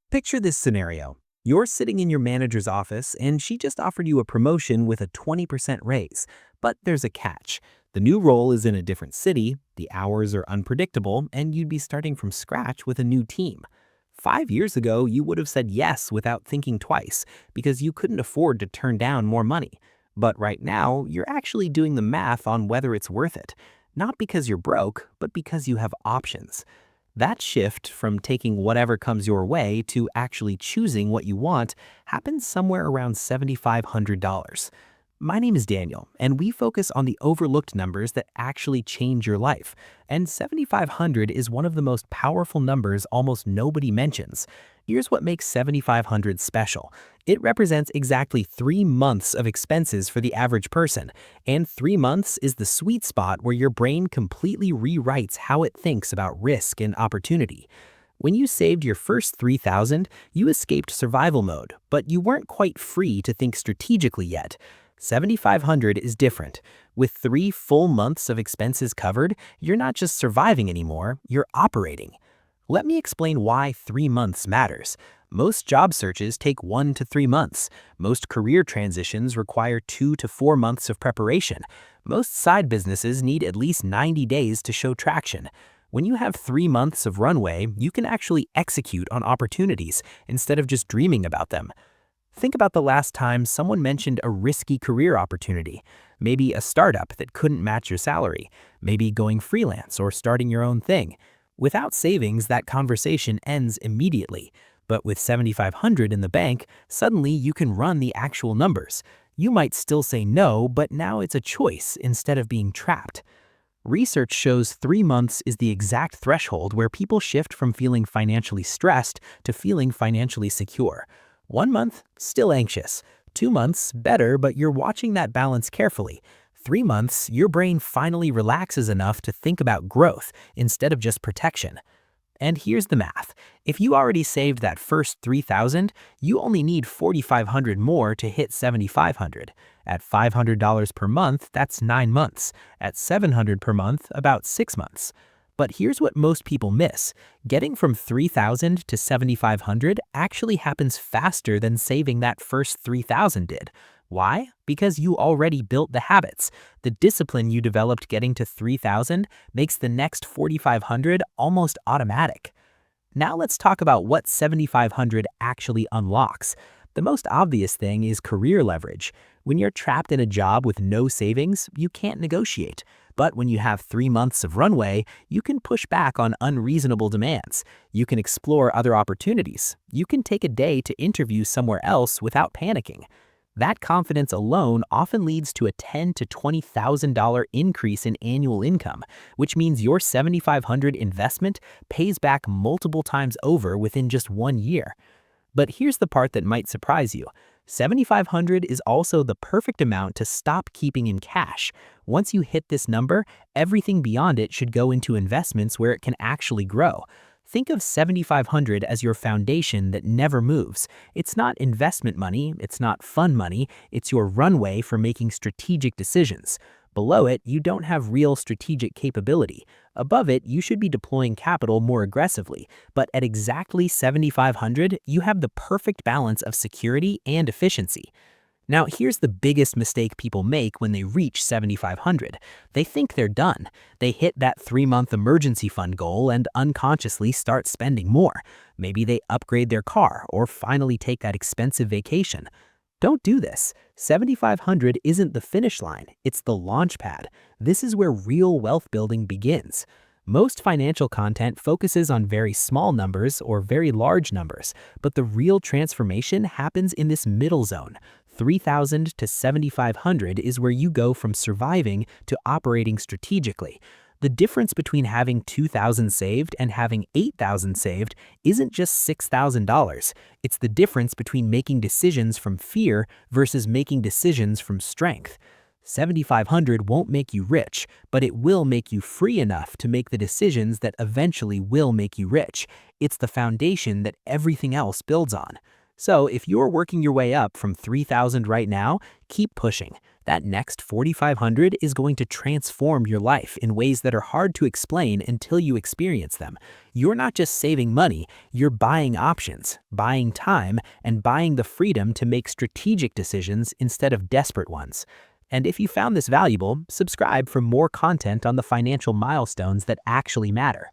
Picture this scenario. You're sitting in your manager's office and she just offered you a promotion with a 20% raise. But there's a catch. The new role is in a different city, the hours are unpredictable, and you'd be starting from scratch with a new team. 5 years ago, you would have said yes without thinking twice because you couldn't afford to turn down more money. But right now, you're actually doing the math on whether it's worth it. Not because you're broke, but because you have options. That shift from taking whatever comes your way to actually choosing what you want happens somewhere around $7,500. My name is Daniel, and we focus on the overlooked numbers that actually change your life. And 7,500 is one of the most powerful numbers almost nobody mentions. Here's what makes 7,500 special. It represents exactly 3 months of expenses for the average person, and 3 months is the sweet spot where your brain completely rewrites how it thinks about risk and opportunity. When you saved your first 3,000, you escaped survival mode, but you weren't quite free to think strategically yet. 7,500 is different. With 3 full months of expenses covered, you're not just surviving anymore, you're operating. Let me explain why 3 months matters. Most job searches take 1 to 3 months. Most career transitions require 2 to 4 months of preparation. Most side businesses need at least 90 days to show traction. When you have 3 months of runway, you can actually execute on opportunities instead of just dreaming about them. Think about the last time someone mentioned a risky career opportunity. Maybe a startup that couldn't match your salary. Maybe going freelance or starting your own thing. Without savings, that conversation ends immediately. But with 7,500 in the bank, suddenly you can run the actual numbers. You might still say no, but now it's a choice instead of being trapped. Research shows 3 months is the exact threshold where people shift from feeling financially stressed to feeling financially secure. 1 month, still anxious. 2 months, better, but you're watching that balance carefully. 3 months, your brain finally relaxes enough to think about growth instead of just protection. And here's the math. If you already saved that first 3,000, you only need 4,500 more to hit 7,500. At $500 per month, that's 9 months. At $700 per month, about 6 months. But here's what most people miss. Getting from 3,000 to 7,500 actually happens faster than saving that first 3,000 did. Why? Because you already built the habits. The discipline you developed getting to 3,000 makes the next 4,500 almost automatic. Now let's talk about what 7,500 actually unlocks. The most obvious thing is career leverage. When you're trapped in a job with no savings, you can't negotiate. But when you have 3 months of runway, you can push back on unreasonable demands. You can explore other opportunities. You can take a day to interview somewhere else without panicking. That confidence alone often leads to a $10,000 to $20,000 increase in annual income, which means your 7,500 investment pays back multiple times over within just 1 year. But here's the part that might surprise you. 7,500 is also the perfect amount to stop keeping in cash. Once you hit this number, everything beyond it should go into investments where it can actually grow. Think of 7,500 as your foundation that never moves. It's not investment money, it's not fun money, it's your runway for making strategic decisions. Below it, you don't have real strategic capability. Above it, you should be deploying capital more aggressively. But at exactly 7,500, you have the perfect balance of security and efficiency. Now, here's the biggest mistake people make when they reach 7,500. They think they're done. They hit that 3-month emergency fund goal and unconsciously start spending more. Maybe they upgrade their car or finally take that expensive vacation. Don't do this. 7,500 isn't the finish line, it's the launchpad. This is where real wealth building begins. Most financial content focuses on very small numbers or very large numbers, but the real transformation happens in this middle zone. 3,000 to 7,500 is where you go from surviving to operating strategically. The difference between having 2,000 saved and having 8,000 saved isn't just $6,000. It's the difference between making decisions from fear versus making decisions from strength. 7,500 won't make you rich, but it will make you free enough to make the decisions that eventually will make you rich. It's the foundation that everything else builds on. So if you're working your way up from 3,000 right now, keep pushing. That next 4,500 is going to transform your life in ways that are hard to explain until you experience them. You're not just saving money, you're buying options, buying time, and buying the freedom to make strategic decisions instead of desperate ones. And if you found this valuable, subscribe for more content on the financial milestones that actually matter.